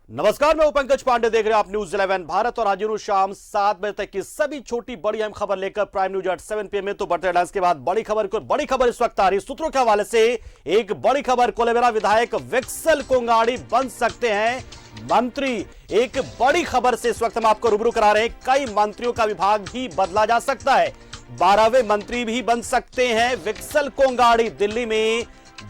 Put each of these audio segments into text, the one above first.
नमस्कार, मैं पंकज पांडे, देख रहे हैं आप न्यूज 11 भारत और आज शाम 7 बजे तक की सभी छोटी बड़ी अहम खबर लेकर प्राइम न्यूज एट 7 PM में। तो बढ़ते डांस के बाद बड़ी खबर इस वक्त आ रही सूत्रों के हवाले से। एक बड़ी खबर, कोलेबिरा विधायक विक्सल कोंगाड़ी बन सकते हैं मंत्री। एक बड़ी खबर से इस वक्त हम आपको रूबरू करा रहे हैं। कई मंत्रियों का विभाग भी बदला जा सकता है, 12वें मंत्री भी बन सकते हैं विक्सल कोंगाड़ी। दिल्ली में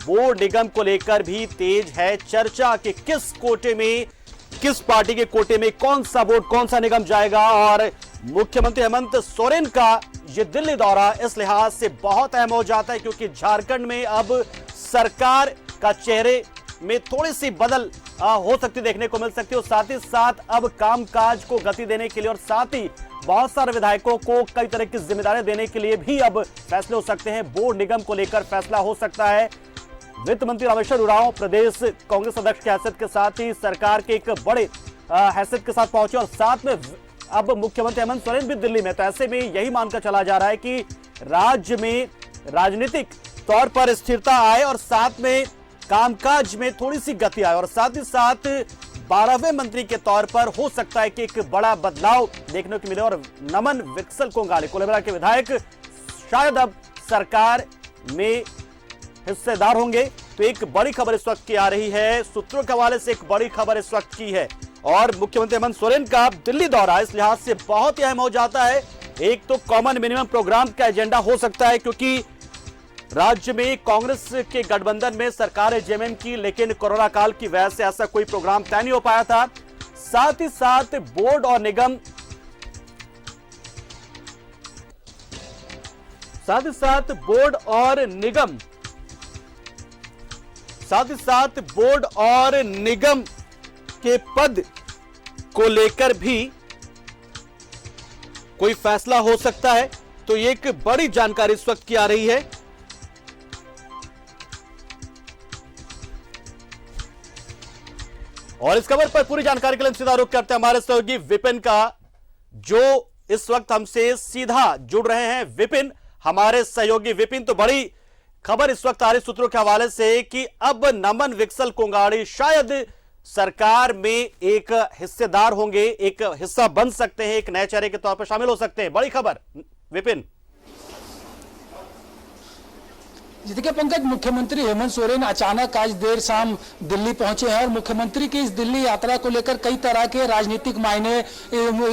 बोर्ड निगम को लेकर भी तेज है चर्चा कि किस कोटे में, किस पार्टी के कोटे में कौन सा बोर्ड, कौन सा निगम जाएगा। और मुख्यमंत्री हेमंत सोरेन का यह दिल्ली दौरा इस लिहाज से बहुत अहम हो जाता है क्योंकि झारखंड में अब सरकार का चेहरे में थोड़ी सी बदल हो सकती देखने को मिल सकती है। और साथ ही साथ अब कामकाज को गति देने के लिए और साथ ही बहुत सारे विधायकों को कई तरह की जिम्मेदारियां देने के लिए भी अब फैसले हो सकते हैं। बोर्ड निगम को लेकर फैसला हो सकता है। वित्त मंत्री रामेश्वर उरांव प्रदेश कांग्रेस अध्यक्ष की हैसियत के साथ ही सरकार के एक बड़े हैसियत के साथ पहुंचे और साथ में अब मुख्यमंत्री हेमंत सोरेन भी दिल्ली में। तो ऐसे में यही मानकर चला जा रहा है कि राज्य में राजनीतिक तौर पर स्थिरता आए और साथ में कामकाज में थोड़ी सी गति आए और साथ ही साथ 12वें मंत्री के तौर पर हो सकता है कि एक बड़ा बदलाव देखने को मिले और नमन विक्सल कोंगाड़ी कोलेबिरा के विधायक शायद अब सरकार में हिस्सेदार होंगे। तो एक बड़ी खबर इस वक्त की आ रही है, सूत्रों के हवाले से एक बड़ी खबर इस वक्त की है। और मुख्यमंत्री हेमंत सोरेन का दिल्ली दौरा इस लिहाज से बहुत ही अहम हो जाता है। एक तो कॉमन मिनिमम प्रोग्राम का एजेंडा हो सकता है क्योंकि राज्य में कांग्रेस के गठबंधन में सरकार है जेएमएम की, लेकिन कोरोना काल की वजह से ऐसा कोई प्रोग्राम तय नहीं हो पाया था। साथ ही साथ बोर्ड और निगम, बोर्ड और निगम के पद को लेकर भी कोई फैसला हो सकता है। तो ये एक बड़ी जानकारी इस वक्त की आ रही है। और इस खबर पर पूरी जानकारी के लिए सीधा रुख करते हैं हमारे सहयोगी विपिन का, जो इस वक्त हमसे सीधा जुड़ रहे हैं। विपिन, हमारे सहयोगी विपिन, तो बड़ी खबर इस वक्त आ रही सूत्रों के हवाले से कि अब नमन विक्सल कोंगाड़ी शायद सरकार में एक हिस्सेदार होंगे, एक हिस्सा बन सकते हैं, एक नए चेहरे के तौर पर शामिल हो सकते हैं। बड़ी खबर विपिन। देखिए पंकज, मुख्यमंत्री हेमंत सोरेन अचानक आज देर शाम दिल्ली पहुंचे हैं और मुख्यमंत्री की इस दिल्ली यात्रा को लेकर कई तरह के राजनीतिक मायने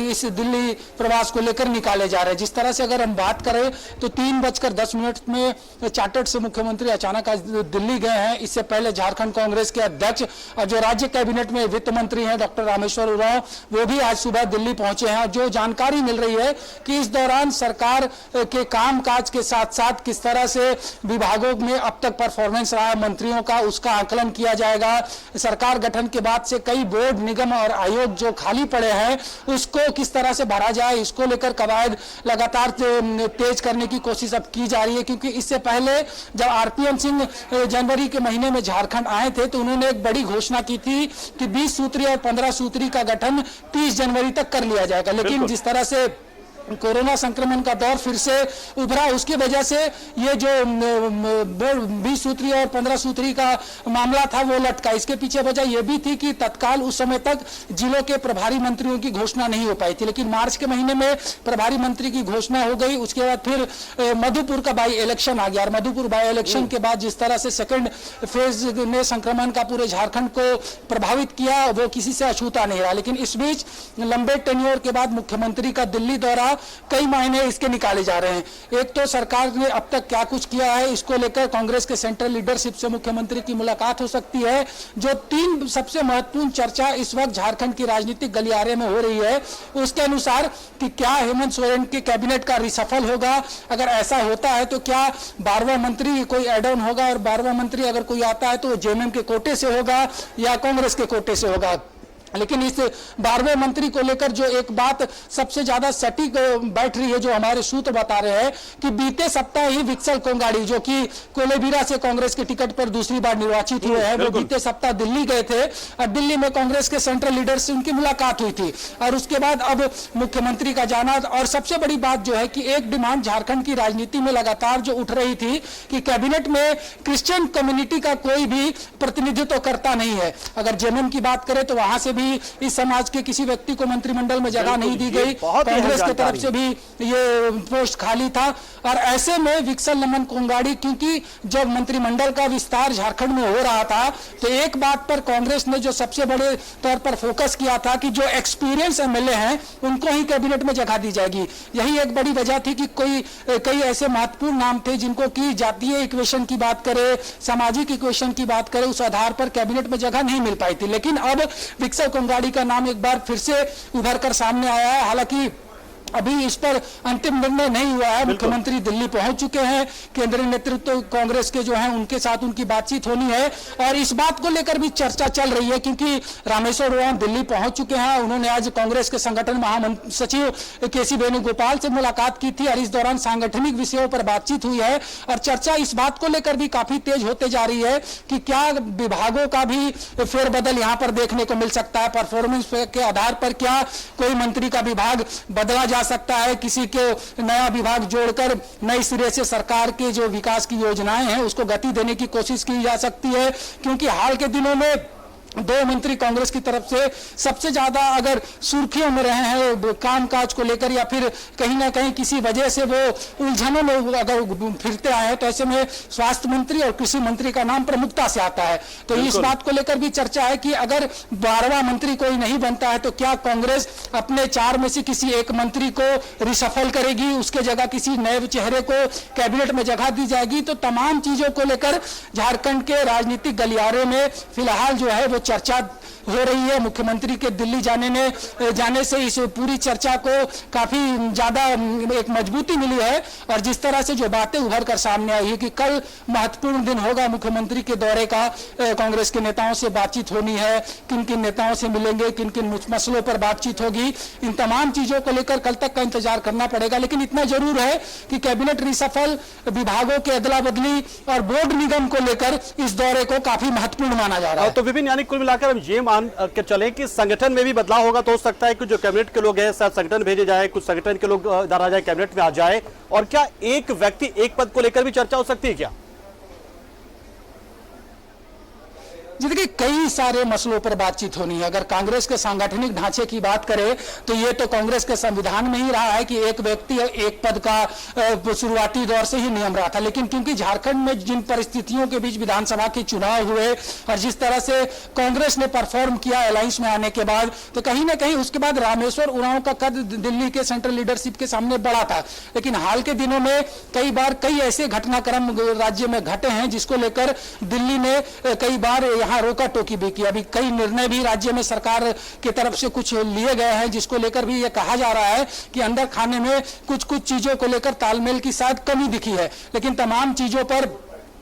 इस दिल्ली प्रवास को लेकर निकाले जा रहे हैं। जिस तरह से अगर हम बात करें तो 3:10 में चार्टर्ड से मुख्यमंत्री अचानक आज दिल्ली गए हैं। इससे पहले झारखंड कांग्रेस के अध्यक्ष और जो राज्य कैबिनेट में वित्त मंत्री हैं डॉक्टर रामेश्वर उरांव, वो भी आज सुबह दिल्ली पहुंचे हैं। और जो जानकारी मिल रही है कि इस दौरान सरकार के कामकाज के साथ साथ किस तरह से विभाग में अब तक परफॉर्मेंस रहा है मंत्रियों का, उसका आकलन किया जाएगा। सरकार गठन के बाद से कई बोर्ड, निगम और आयोग जो खाली पड़े हैं उसको किस तरह से भरा जाए, इसको लेकर कवायद लगातार तेज करने की कोशिश अब की जा रही है। क्योंकि इससे पहले जब आरपीएन सिंह जनवरी के महीने में झारखंड आए थे तो उन्होंने एक बड़ी घोषणा की थी कि 20 सूत्री और 15 सूत्री का गठन 30 जनवरी तक कर लिया जाएगा। लेकिन जिस तरह से कोरोना संक्रमण का दौर फिर से उभरा, उसकी वजह से ये जो 20 सूत्री और 15 सूत्री का मामला था वो लटका। इसके पीछे वजह यह भी थी कि तत्काल उस समय तक जिलों के प्रभारी मंत्रियों की घोषणा नहीं हो पाई थी, लेकिन मार्च के महीने में प्रभारी मंत्री की घोषणा हो गई। उसके बाद फिर मधुपुर का बाई इलेक्शन आ गया और मधुपुर बाई इलेक्शन के बाद जिस तरह से सेकेंड फेज ने संक्रमण का पूरे झारखंड को प्रभावित किया वो किसी से अछूता नहीं रहा। लेकिन इस बीच लंबे टेन्योर के बाद मुख्यमंत्री का दिल्ली दौरा, कई मायने इसके निकाले जा रहे हैं। एक तो सरकार ने अब तक क्या कुछ किया है, इसको लेकर कांग्रेस के सेंट्रल लीडरशिप से मुख्यमंत्री की मुलाकात हो सकती है। जो 3 सबसे महत्वपूर्ण चर्चा इस वक्त झारखंड की राजनीतिक गलियारे में हो रही है उसके अनुसार कि क्या हेमंत सोरेन के कैबिनेट का रिसफल होगा, अगर ऐसा होता है तो क्या 12वां मंत्री कोई एड ऑन होगा और 12वां मंत्री अगर कोई आता है तो जेएमएम के कोटे से होगा या कांग्रेस के कोटे से होगा। लेकिन इस 12वें मंत्री को लेकर जो एक बात सबसे ज्यादा सटीक बैठ रही है, जो हमारे सूत्र बता रहे हैं कि बीते सप्ताह ही विक्सल कोंगाड़ी जो कि कोलेबिरा से कांग्रेस के टिकट पर दूसरी बार निर्वाचित हुए हैं, वो बीते सप्ताह दिल्ली गए थे और दिल्ली में कांग्रेस के सेंट्रल लीडर से उनकी मुलाकात हुई थी और उसके बाद अब मुख्यमंत्री का जाना। और सबसे बड़ी बात जो है कि एक डिमांड झारखंड की राजनीति में लगातार जो उठ रही थी कि कैबिनेट में क्रिश्चियन कम्युनिटी का कोई भी प्रतिनिधित्व करता नहीं है। अगर जेएमएम की बात करें तो वहां से भी कभी इस समाज के किसी व्यक्ति को मंत्रिमंडल में जगह नहीं दी गई, बहुत ही अहम कांग्रेस की तरफ जानकारी। से भी ये पोस्ट खाली था। और ऐसे में विक्सल नमन कोंगाड़ी, क्योंकि जब मंत्रिमंडल का विस्तार झारखंड में हो रहा था तो एक बात पर कांग्रेस ने जो सबसे बड़े तौर पर फोकस किया था कि जो एक्सपीरियंस एमएलए हैं उनको ही कैबिनेट में जगह दी जाएगी। यही एक बड़ी वजह थी कि कई ऐसे महत्वपूर्ण नाम थे जिनको की जातीय इक्वेशन की बात करें, सामाजिक इक्वेशन की बात करें, उस आधार पर कैबिनेट में जगह नहीं मिल पाई थी। लेकिन अब विक्सल कोंगाड़ी का नाम एक बार फिर से उभर कर सामने आया है। हालांकि अभी इस पर अंतिम निर्णय नहीं हुआ है। मुख्यमंत्री दिल्ली पहुंच चुके हैं, केंद्रीय नेतृत्व कांग्रेस के जो हैं उनके साथ उनकी बातचीत होनी है और इस बात को लेकर भी चर्चा चल रही है, क्योंकि रामेश्वर उरांव दिल्ली पहुंच चुके हैं। उन्होंने आज कांग्रेस के संगठन महासचिव केसी वेणुगोपाल से मुलाकात की थी और इस दौरान सांगठनिक विषयों पर बातचीत हुई है और चर्चा इस बात को लेकर भी काफी तेज होते जा रही है कि क्या विभागों का भी फेरबदल यहां पर देखने को मिल सकता है। परफॉर्मेंस के आधार पर क्या कोई मंत्री का विभाग बदला जा सकता है, किसी को नया विभाग जोड़कर नए सिरे से सरकार के जो विकास की योजनाएं हैं उसको गति देने की कोशिश की जा सकती है। क्योंकि हाल के दिनों में दो मंत्री कांग्रेस की तरफ से सबसे ज्यादा अगर सुर्खियों में रहे हैं कामकाज को लेकर या फिर कहीं ना कहीं किसी वजह से वो उलझनों में अगर फिरते आए हैं तो ऐसे में स्वास्थ्य मंत्री और कृषि मंत्री का नाम प्रमुखता से आता है। तो इस बात को लेकर भी चर्चा है कि अगर 12वां मंत्री कोई नहीं बनता है तो क्या कांग्रेस अपने 4 में से किसी एक मंत्री को रिशफल करेगी, उसके जगह किसी नए चेहरे को कैबिनेट में जगह दी जाएगी। तो तमाम चीजों को लेकर झारखंड के राजनीतिक गलियारे में फिलहाल जो है वो चर्चा हो रही है। मुख्यमंत्री के दिल्ली जाने से इस पूरी चर्चा को काफी ज्यादा एक मजबूती मिली है और जिस तरह से जो बातें उभर कर सामने आई है कि कल महत्वपूर्ण दिन होगा मुख्यमंत्री के दौरे का, कांग्रेस के नेताओं से बातचीत होनी है, किन किन नेताओं से मिलेंगे, किन किन मसलों पर बातचीत होगी, इन तमाम चीजों को लेकर कल तक का इंतजार करना पड़ेगा। लेकिन इतना जरूर है कि कैबिनेट रिसफल, विभागों के अदला बदली और बोर्ड निगम को लेकर इस दौरे को काफी महत्वपूर्ण माना जा रहा है। तो विभिन्न यानी कुल मिलाकर हम ये मान के चले कि संगठन में भी बदलाव होगा। तो हो सकता है कि जो कैबिनेट के लोग हैं सब संगठन भेजे जाए, कुछ संगठन के लोग इधर आ जाए, कैबिनेट में आ जाए। और क्या एक व्यक्ति एक पद को लेकर भी चर्चा हो सकती है क्या? देखिए कई सारे मसलों पर बातचीत होनी है। अगर कांग्रेस के सांगठनिक ढांचे की बात करें तो ये तो कांग्रेस के संविधान में ही रहा है कि एक व्यक्ति एक पद का शुरुआती दौर से ही नियम रहा था। लेकिन क्योंकि झारखंड में जिन परिस्थितियों के बीच विधानसभा के चुनाव हुए और जिस तरह से कांग्रेस ने परफॉर्म किया अलायंस में आने के बाद, तो कहीं ना कहीं उसके बाद रामेश्वर उरांव का कद दिल्ली के सेंट्रल लीडरशिप के सामने बड़ा था। लेकिन हाल के दिनों में कई बार कई ऐसे घटनाक्रम राज्य में घटे हैं जिसको लेकर दिल्ली ने कई बार यहाँ रोका टोकी भी की। अभी कई निर्णय भी राज्य में सरकार की तरफ से कुछ लिए गए हैं जिसको लेकर भी ये कहा जा रहा है कि अंदर खाने में कुछ चीजों को लेकर तालमेल की शायद कमी दिखी है। लेकिन तमाम चीजों पर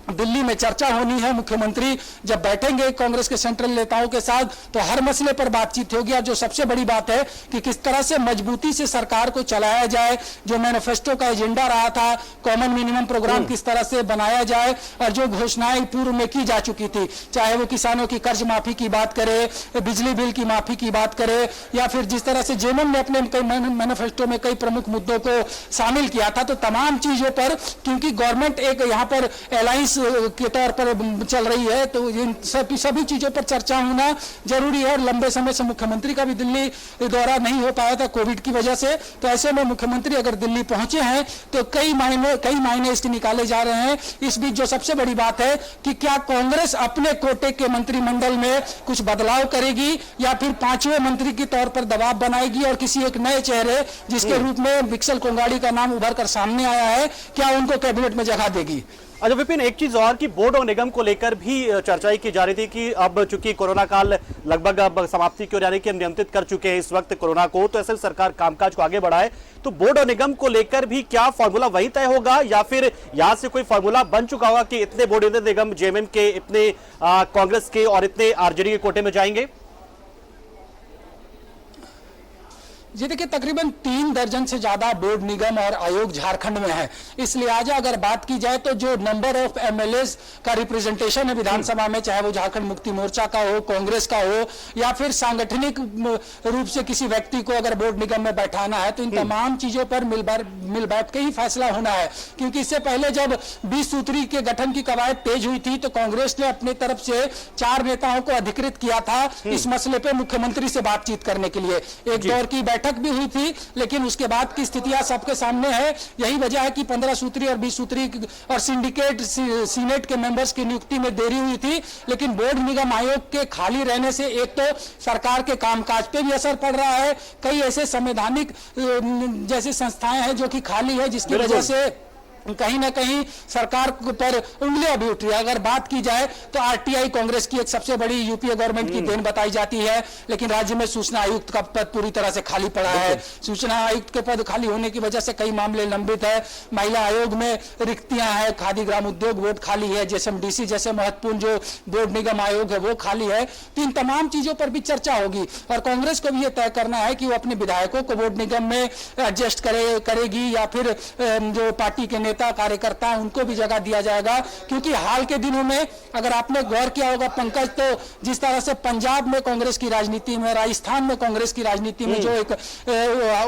दिल्ली में चर्चा होनी है। मुख्यमंत्री जब बैठेंगे कांग्रेस के सेंट्रल नेताओं के साथ तो हर मसले पर बातचीत होगी। और जो सबसे बड़ी बात है कि किस तरह से मजबूती से सरकार को चलाया जाए, जो मैनिफेस्टो का एजेंडा रहा था, कॉमन मिनिमम प्रोग्राम किस तरह से बनाया जाए और जो घोषणाएं पूर्व में की जा चुकी थी, चाहे वो किसानों की कर्ज माफी की बात करे, बिजली बिल की माफी की बात करे या फिर जिस तरह से जेएमएम ने अपने मैनिफेस्टो में कई प्रमुख मुद्दों को शामिल किया था। तो तमाम चीजों पर क्योंकि गवर्नमेंट एक यहाँ पर अलायंस के तौर पर चल रही है तो इन सभी चीजों पर चर्चा होना जरूरी है। और लंबे समय से मुख्यमंत्री का भी दिल्ली दौरा नहीं हो पाया था कोविड की वजह से। तो ऐसे में मुख्यमंत्री अगर दिल्ली पहुंचे हैं तो कई मायने इसके निकाले जा रहे हैं। इस बीच जो सबसे बड़ी बात है कि क्या कांग्रेस अपने कोटे के मंत्रिमंडल में कुछ बदलाव करेगी या फिर 5वें मंत्री के तौर पर दबाव बनाएगी और किसी एक नए चेहरे जिसके रूप में विक्सल कोंगाड़ी का नाम उभर कर सामने आया है, क्या उनको कैबिनेट में जगह देगी। अच्छा विपिन, एक चीज और कि बोर्ड और निगम को लेकर भी चर्चा की जा रही थी कि अब चूंकि कोरोना काल लगभग अब समाप्ति की ओर यानी कि हम नियंत्रित कर चुके हैं इस वक्त कोरोना को, तो ऐसे सरकार कामकाज को आगे बढ़ाए। तो बोर्ड और निगम को लेकर भी क्या फॉर्मूला वही तय होगा या फिर यहां से कोई फॉर्मूला बन चुका होगा कि इतने बोर्ड इतने निगम जेएमएम के, इतने कांग्रेस के और इतने आरजेडी के कोटे में जाएंगे? जी देखिए, तकरीबन 3 दर्जन से ज्यादा बोर्ड, निगम और आयोग झारखंड में है। इस लिहाजा अगर बात की जाए तो जो नंबर ऑफ एमएलएस का रिप्रेजेंटेशन है विधानसभा में, चाहे वो झारखंड मुक्ति मोर्चा का हो, कांग्रेस का हो, या फिर सांगठनिक रूप से किसी व्यक्ति को अगर बोर्ड निगम में बैठाना है, तो इन तमाम चीजों पर मिल बैठ के ही फैसला होना है। क्योंकि इससे पहले जब 20 सूत्री के गठन की कवायद तेज हुई थी, तो कांग्रेस ने अपनी तरफ से 4 नेताओं को अधिकृत किया था इस मसले पर मुख्यमंत्री से बातचीत करने के लिए। एक दौर की बैठक भी हुई थी, लेकिन उसके बाद की स्थितियां सबके सामने है। यही वजह है कि 15 सूत्री और 20 सूत्री और सिंडिकेट सीनेट के मेंबर्स की नियुक्ति में देरी हुई थी। लेकिन बोर्ड निगम आयोग के खाली रहने से एक तो सरकार के कामकाज पे भी असर पड़ रहा है, कई ऐसे संवैधानिक जैसी संस्थाएं हैं जो कि खाली है, जिसकी वजह से कहीं ना कहीं सरकार पर उंगलियां भी उठ रही है। अगर बात की जाए तो आरटीआई कांग्रेस की एक सबसे बड़ी यूपीए गवर्नमेंट की देन बताई जाती है, लेकिन राज्य में सूचना आयुक्त का पद पूरी तरह से खाली पड़ा है। सूचना आयुक्त के पद खाली होने की वजह से कई मामले लंबित है। महिला आयोग में रिक्तियां हैं, खादी ग्राम उद्योग बोर्ड खाली है, जेएसएमडीसी जैसे महत्वपूर्ण जो बोर्ड निगम आयोग है वो खाली है। तो इन तमाम चीजों पर भी चर्चा होगी और कांग्रेस को भी यह तय करना है कि वो अपने विधायकों को बोर्ड निगम में एडजस्ट करेगी या फिर जो पार्टी के नेता कार्यकर्ता उनको भी जगह दिया जाएगा। क्योंकि हाल के दिनों में अगर आपने गौर किया होगा पंकज, तो जिस तरह से पंजाब में कांग्रेस की राजनीति में, राजस्थान में कांग्रेस की राजनीति में जो एक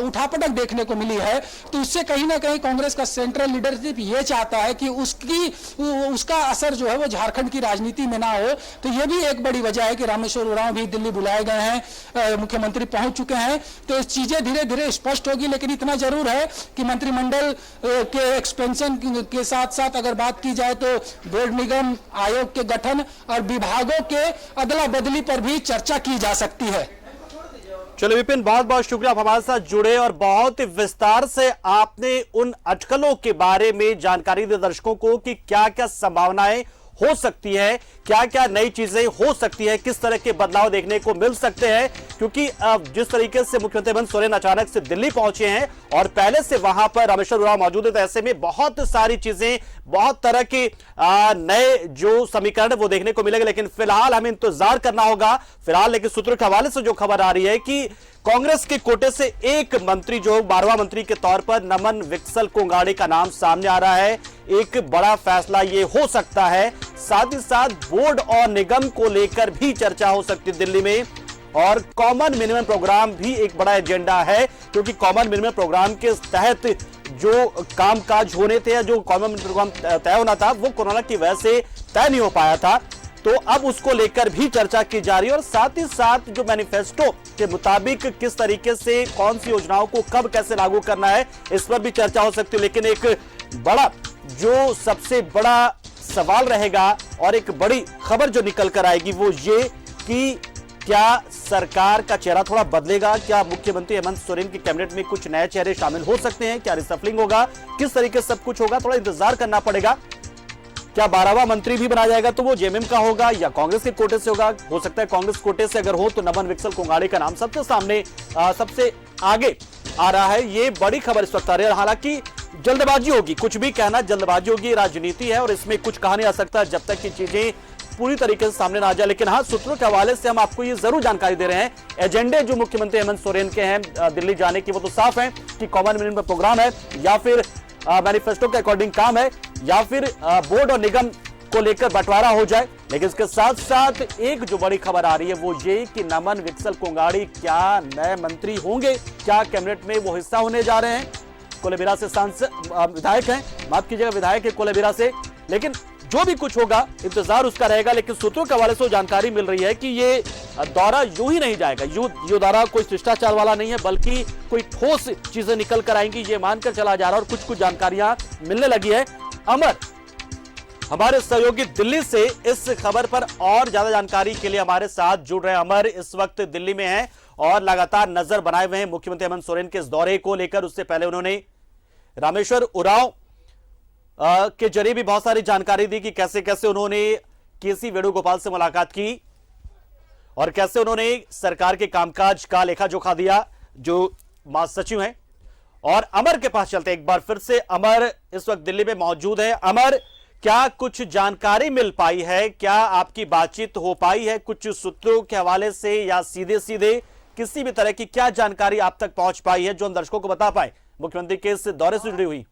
उठापटक देखने को मिली है, तो उससे कहीं ना कहीं कांग्रेस का सेंट्रल लीडरशिप ये चाहता है कि उसका असर जो है वो झारखंड की राजनीति में ना हो। तो ये भी एक बड़ी वजह है कि रामेश्वर उरांव भी दिल्ली बुलाए गए हैं, मुख्यमंत्री पहुंच चुके हैं। तो चीजें धीरे धीरे स्पष्ट होगी, लेकिन इतना जरूर है कि मंत्रिमंडल के एक्सपेंशन के साथ साथ अगर बात की जाए तो बोर्ड निगम आयोग के गठन और विभागों के अदला बदली पर भी चर्चा की जा सकती है। चलो विपिन, बहुत बहुत शुक्रिया आप हमारे साथ जुड़े और बहुत विस्तार से आपने उन अटकलों के बारे में जानकारी दी दर्शकों को कि क्या क्या संभावनाएं हो सकती है, क्या क्या नई चीजें हो सकती है, किस तरह के बदलाव देखने को मिल सकते हैं। क्योंकि जिस तरीके से मुख्यमंत्री हेमंत सोरेन अचानक से दिल्ली पहुंचे हैं और पहले से वहां पर रामेश्वर उरांव मौजूद है, तो ऐसे में बहुत सारी चीजें, बहुत तरह के नए जो समीकरण है वो देखने को मिलेंगे। लेकिन फिलहाल हमें इंतजार करना होगा। फिलहाल लेकिन सूत्रों के हवाले से जो खबर आ रही है कि कांग्रेस के कोटे से एक मंत्री जो 12वां मंत्री के तौर पर नमन विक्सल कोंगाड़े का नाम सामने आ रहा है। एक बड़ा फैसला यह हो सकता है। साथ ही साथ बोर्ड और निगम को लेकर भी चर्चा हो सकती है दिल्ली में, और कॉमन मिनिमम प्रोग्राम भी एक बड़ा एजेंडा है। क्योंकि कॉमन मिनिमम प्रोग्राम के तहत जो कामकाज होने थे या जो कॉमन मिनिमम प्रोग्राम तय होना था वो कोरोना की वजह से तय नहीं हो पाया था, तो अब उसको लेकर भी चर्चा की जा रही है। और साथ ही साथ जो मैनिफेस्टो के मुताबिक किस तरीके से कौन सी योजनाओं को कब कैसे लागू करना है, इस पर भी चर्चा हो सकती है। लेकिन एक बड़ा जो सबसे बड़ा सवाल रहेगा और एक बड़ी खबर जो निकल कर आएगी वो ये कि क्या सरकार का चेहरा थोड़ा बदलेगा, क्या मुख्यमंत्री हेमंत सोरेन की कैबिनेट में कुछ नए चेहरे शामिल हो सकते हैं, क्या रिसफलिंग होगा, किस तरीके से सब कुछ होगा, थोड़ा इंतजार करना पड़ेगा। क्या 12वां मंत्री भी बना जाएगा तो वो जेएमएम का होगा या कांग्रेस के कोटे से होगा। हो सकता है कांग्रेस कोटे से अगर हो तो नमन विक्सल कोंगाड़े का नाम सबसे सामने सबसे आगे आ रहा है। ये बड़ी खबर इस वक्त आ रही है। हालांकि जल्दबाजी होगी, कुछ भी कहना जल्दबाजी होगी, राजनीति है और इसमें कुछ कहा नहीं आ सकता जब तक की चीजें पूरी तरीके से सामने ना आ जाए। लेकिन हाँ, सूत्रों के हवाले से हम आपको ये जरूर जानकारी दे रहे हैं, एजेंडे जो मुख्यमंत्री हेमंत सोरेन के हैं दिल्ली जाने की वो तो साफ है कि कॉमन मिनिमम प्रोग्राम है या फिर मैनिफेस्टो के अकॉर्डिंग काम है या फिर बोर्ड और निगम को लेकर बंटवारा हो जाए। लेकिन इसके साथ साथ एक जो बड़ी खबर आ रही है वो ये कि नमन विक्सल कोंगाड़ी क्या नए मंत्री होंगे, क्या कैबिनेट में वो हिस्सा होने जा रहे हैं। कोलेबिरा से सांसद विधायक हैं, माफ कीजिएगा विधायक है कोलेबिरा से। लेकिन जो भी कुछ होगा इंतजार उसका रहेगा। लेकिन सूत्रों के हवाले से जानकारी मिल रही है कि ये दौरा यूं ही नहीं जाएगा, ये दौरा कोई शिष्टाचार वाला नहीं है, बल्कि कोई ठोस चीजें निकल कर आएंगी ये मानकर चला जा रहा है। और कुछ जानकारियां मिलने लगी है। अमर हमारे सहयोगी दिल्ली से इस खबर पर और ज्यादा जानकारी के लिए हमारे साथ जुड़ रहे हैं। अमर इस वक्त दिल्ली में हैं और लगातार नजर बनाए हुए हैं मुख्यमंत्री हेमंत सोरेन के इस दौरे को लेकर। उससे पहले उन्होंने रामेश्वर उरांव के जरिए भी बहुत सारी जानकारी दी कि कैसे कैसे उन्होंने केसी वेणुगोपाल से मुलाकात की और कैसे उन्होंने सरकार के कामकाज का लेखा जोखा दिया जो महासचिव हैं। और अमर के पास चलते एक बार फिर से। अमर इस वक्त दिल्ली में मौजूद है। अमर, क्या कुछ जानकारी मिल पाई है, क्या आपकी बातचीत हो पाई है कुछ सूत्रों के हवाले से या सीधे सीधे किसी भी तरह की क्या जानकारी आप तक पहुंच पाई है जो हम दर्शकों को बता पाए मुख्यमंत्री के इस दौरे से जुड़ी हुई?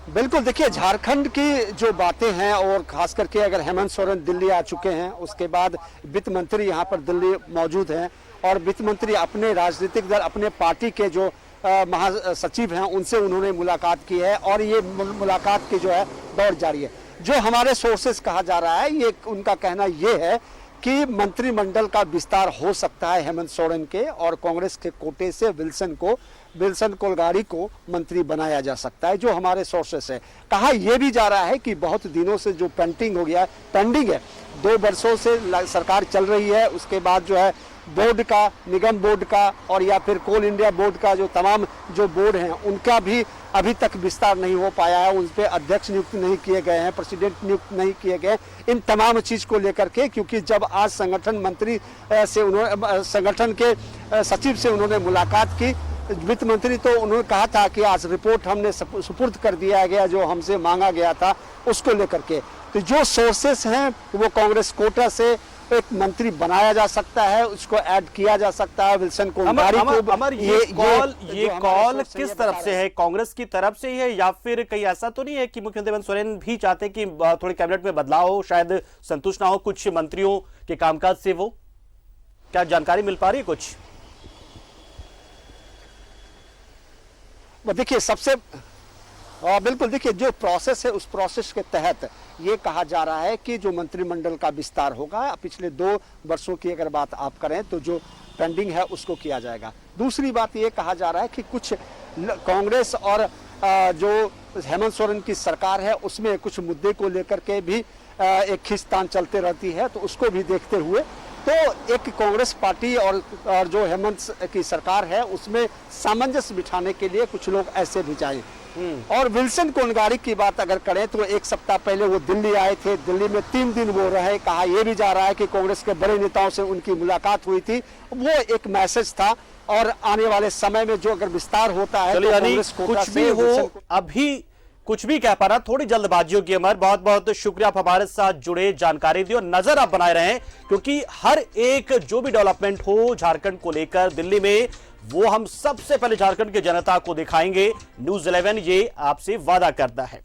बिल्कुल, देखिए झारखंड की जो बातें हैं और खास करके अगर हेमंत सोरेन दिल्ली आ चुके हैं, उसके बाद वित्त मंत्री यहाँ पर दिल्ली मौजूद हैं और वित्त मंत्री अपने राजनीतिक दल, अपने पार्टी के जो महासचिव हैं उनसे उन्होंने मुलाकात की है और ये मुलाकात की जो है दौर जारी है। जो हमारे सोर्सेस कहा जा रहा है, ये उनका कहना ये है कि मंत्रिमंडल का विस्तार हो सकता है हेमंत सोरेन के और कांग्रेस के कोटे से विल्सन कोलगाड़ी को मंत्री बनाया जा सकता है। जो हमारे सोर्सेस है, कहा यह भी जा रहा है कि बहुत दिनों से जो पेंडिंग है 2 वर्षों से सरकार चल रही है, उसके बाद जो है बोर्ड का, निगम बोर्ड का और या फिर कोल इंडिया बोर्ड का जो तमाम जो बोर्ड हैं उनका भी अभी तक विस्तार नहीं हो पाया है। उन पर अध्यक्ष नियुक्त नहीं किए गए हैं, प्रेसिडेंट नियुक्त नहीं किए गए। इन तमाम चीज को लेकर के, क्योंकि जब आज संगठन मंत्री से उन्होंने संगठन के सचिव से उन्होंने मुलाकात की, वित्त मंत्री तो उन्होंने कहा था कि आज रिपोर्ट हमने सुपुर्द कर दिया गया जो हमसे मांगा गया था उसको लेकर के। तो जो सोर्सेस हैं वो कांग्रेस कोटा से एक मंत्री बनाया जा सकता है, उसको ऐड किया जा सकता है विल्सन कोलगाड़ी को। अमर, ये कॉल किस तरफ से है? कांग्रेस की तरफ से ही है या फिर कहीं ऐसा तो नहीं है कि मुख्यमंत्री हेमंत सोरेन भी चाहते हैं कि थोड़ी कैबिनेट में बदलाव हो, शायद संतुष्ट ना हो कुछ मंत्रियों के कामकाज से? वो क्या जानकारी मिल पा रही है कुछ? देखिए बिल्कुल, देखिए जो प्रोसेस है उस प्रोसेस के तहत ये कहा जा रहा है कि जो मंत्रिमंडल का विस्तार होगा, पिछले 2 वर्षों की अगर बात आप करें तो जो पेंडिंग है उसको किया जाएगा। दूसरी बात ये कहा जा रहा है कि कुछ कांग्रेस और जो हेमंत सोरेन की सरकार है उसमें कुछ मुद्दे को लेकर के भी एक खींचतान चलते रहती है, तो उसको भी देखते हुए तो एक कांग्रेस पार्टी और जो हेमंत की सरकार है उसमें सामंजस्य बिठाने के लिए कुछ लोग ऐसे भी जाए। और विल्सन कोलगाड़ी की बात अगर करें तो 1 सप्ताह पहले वो दिल्ली आए थे, दिल्ली में 3 दिन वो रहे। कहा यह भी जा रहा है कि कांग्रेस के बड़े नेताओं से उनकी मुलाकात हुई थी, वो एक मैसेज था और आने वाले समय में जो अगर विस्तार होता है तो कांग्रेस कोटा कुछ भी हो, अभी कुछ भी कह पा रहा, थोड़ी जल्दबाजी होगी। अमर, बहुत बहुत शुक्रिया आप हमारे साथ जुड़े, जानकारी दी और नजर आप बनाए रहें, क्योंकि हर एक जो भी डेवलपमेंट हो झारखंड को लेकर दिल्ली में, वो हम सबसे पहले झारखंड की जनता को दिखाएंगे। न्यूज़ 11 ये आपसे वादा करता है।